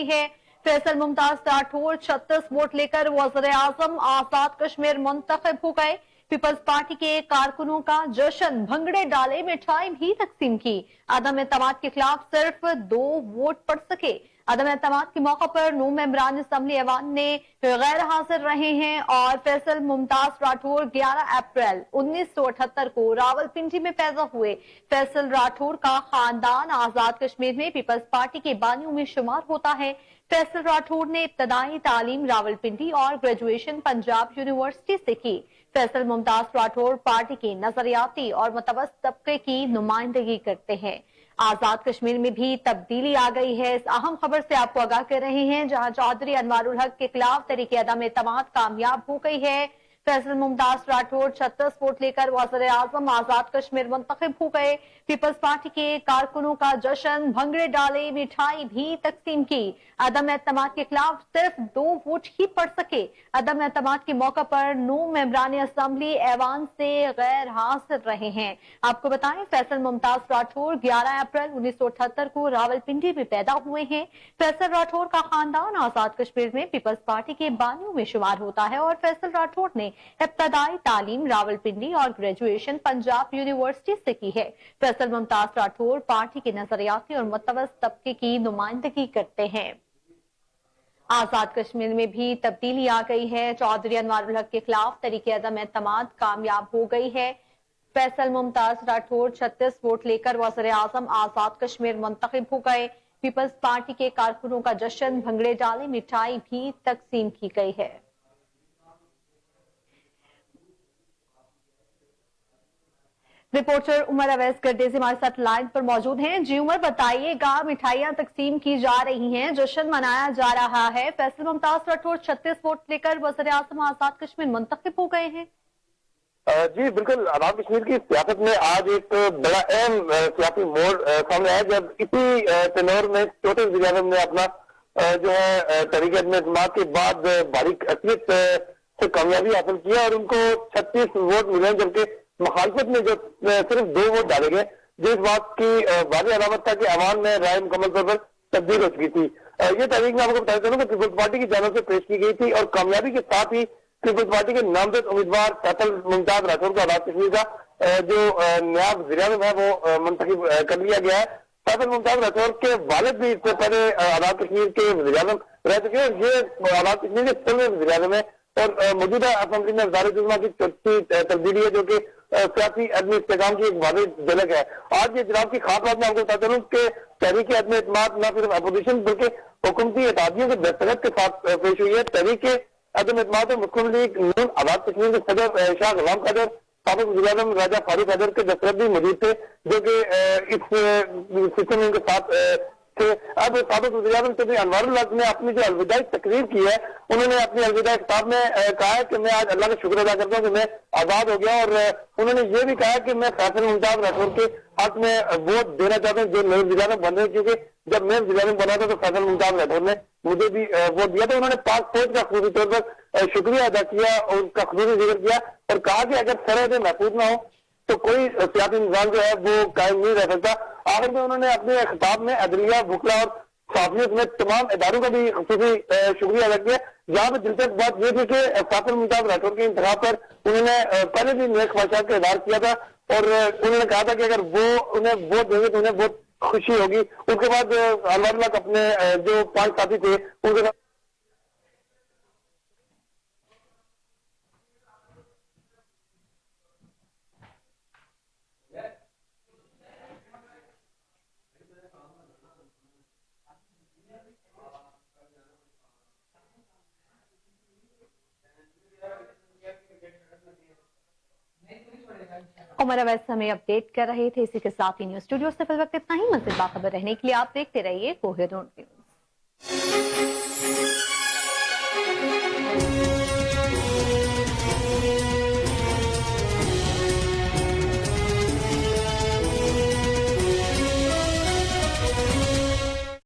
गई है। फैसल मुमताज राठौर 36 वोट लेकर वज़ीर-ए-आज़म आजाद कश्मीर मुंतखब हो गए। पीपल्स पार्टी के कारकुनों का जश्न, भंगड़े डाले, मिठाई भी तकसीम की। अदम एतमाद के खिलाफ सिर्फ 2 वोट पड़ सके। अदम एतमाद के मौके पर 9 मेंबरान असम्बली ऐवान ने गैर हाजिर रहे हैं और फैसल मुमताज राठौर 11 अप्रैल 1978 को रावलपिंडी में पैदा हुए। फैसल राठौर का खानदान आजाद कश्मीर में पीपल्स पार्टी के बानियों में शुमार होता है। फैसल राठौर ने इब्तदाई तालीम रावलपिंडी और ग्रेजुएशन पंजाब यूनिवर्सिटी से की। फैसल मुमताज राठौर पार्टी के नजरियाती और मुतवस्सित तबके की नुमाइंदगी करते हैं। आजाद कश्मीर में भी तब्दीली आ गई है। इस अहम खबर से आपको आगाह कर रहे हैं, जहां चौधरी अनवारुल हक के खिलाफ तहरीक अदम एतमाद कामयाब हो गई है। फैसल मुमताज राठौर 36 वोट लेकर वज़ीर-ए-आज़म आजाद कश्मीर मुंतखब हो गए। पीपल्स पार्टी के कारकुनों का जश्न, भंगड़े डाले, मिठाई भी तकसीम की। अदम एतमाद के खिलाफ सिर्फ 2 वोट ही पड़ सके। अदम एतमाद के मौके पर 9 मेंबरान असम्बली ऐवान से गैर हाजिर रहे हैं। आपको बताएं, फैसल मुमताज राठौर 11 अप्रैल 1978 को रावलपिंडी में पैदा हुए हैं। फैसल राठौर का खानदान आजाद कश्मीर में पीपल्स पार्टी के बानियों में शुमार होता है और फैसल राठौर ने इब्तदाई तालीम रावलपिंडी और ग्रेजुएशन पंजाब यूनिवर्सिटी से की है। फैसल मुमताज राठौर पार्टी के नजरियाती और मुतवस्सित तबके की नुमाइंदगी करते हैं। आजाद कश्मीर में भी तब्दीली आ गई है। चौधरी अनवारुल हक के खिलाफ तहरीक अदम एतमाद कामयाब हो गई है। फैसल मुमताज राठौर 36 वोट लेकर वज़ीर-ए-आज़म आजाद कश्मीर मुंतखब हो गए। पीपल्स पार्टी के कारकुनों का जश्न, भंगड़े डाले, मिठाई भी तकसीम की गई है। रिपोर्टर उमर अवैस गर्देज़ी हमारे साथ लाइन पर मौजूद हैं। जी उमर, बताइएगा, मिठाइयां तकसीम की जा रही हैं, जश्न मनाया जा रहा है। फैसल मुमताज राठौर 36 वोट लेकर वज़ीर-ए-आज़म आजाद कश्मीर मुंतखब हो गए हैं। जी बिल्कुल, आजाद कश्मीर की सियासत में आज एक बड़ा अहम सियासी मोड़ सामने आया जब इसी तनोर में छोटे वज़ीर-ए-आज़म ने अपना जो है तहरीक अदम एतमाद के बाद भारी अक्सरियत से कामयाबी हासिल किया और उनको 36 वोट मिले, जबकि मुखालफत में जो सिर्फ 2 वोट डाले गए, जो इस बात की वाज़ेह अलामत था कि अवाम में राय मुकम्मल तौर पर तब्दील हो चुकी थी। ये तहरीक मैं आपको बताना चाहूँ कि पीपल्स पार्टी की जानिब से पेश की गई थी और कामयाबी के साथ ही पीपल्स पार्टी के नामजद उम्मीदवार फैसल मुमताज राठौर को आजाद कश्मीर का जो नया वज़ीर-ए-आज़म है वो मुंतखब कर लिया गया है। फैसल मुमताज राठौर के वालिद भी इससे पहले आजाद कश्मीर के वज़ीर-ए-आज़म रह चुके हैं। ये आजाद कश्मीर के 16वें वज़ीर-ए-आज़म है और मौजूदा असेंबली में वज़ारत-ए-जुज़मा की चौथी तब्दीली है, जो कि सियासी अदम इस्तेकाम की एक वाज़ेह झलक है। आज ये जनाब की खास बात मैं आपको बताता हूँ कि तहरीक अदम एतमाद न सिर्फ अपोजिशन बल्कि हुकूमती इत्तेहादियों के दस्तखत के साथ पेश हुई है। तहरीक अदम एतमाद मुस्लिम लीग नून आजाद कश्मीर के सदर शाह गुलाम कादर, साबिक़ वज़ीर-ए-आज़म राजा फारूक हैदर के दस्तखत भी मौजूद थे, जो कि इस सिस्टम उनके साथ थे। अब साबिक़ वज़ीर-ए-आज़म चौधरी अनवारुल हक ने अपनी जो अलविदाई तकरीर की है, उन्होंने अपनी अलविदाई किताब में कहा है कि मैं आज अल्लाह का शुक्र अदा करता हूँ कि मैं आजाद हो गया, और उन्होंने ये भी कहा कि मैं फैसल मुमताज राठौर के हक में वोट देना चाहता हूँ जो नए वज़ीर-ए-आज़म बन रहे हैं, क्योंकि जब मैं वज़ीर-ए-आज़म बना था तो फैसल मुमताज राठौर ने मुझे भी वोट दिया था। उन्होंने पाक फौज का खुसूसी तौर पर शुक्रिया अदा किया और उसका खुसूसी जिक्र किया और कहा कि अगर सरहदें महफूज ना हो तो कोई सियासी निज़ाम जो है वो कायम नहीं रह सकता। आखिर में उन्होंने अपने खिताब में अदलिया, वकला और साफियत में तमाम इदारों का भी खुसूसी शुक्रिया अदा किया। यहाँ पे दिलचस्प बात ये थी कि फैसल मुमताज राठौर के इंतखाब पर उन्होंने पहले भी नेक ख्वाहिशात का इज़हार किया था और उन्होंने कहा था कि अगर वो उन्हें वोट देंगे तो उन्हें बहुत खुशी होगी। उसके बाद अनवारुल हक अपने जो 5 साथी थे उनके साथ उमर अवैस हमें अपडेट कर रहे थे। इसी के साथ ही न्यूज स्टूडियो से फिल वक्त इतना ही। मज़ीद बाखबर रहने के लिए आप देखते रहिए कोहिनूर न्यूज।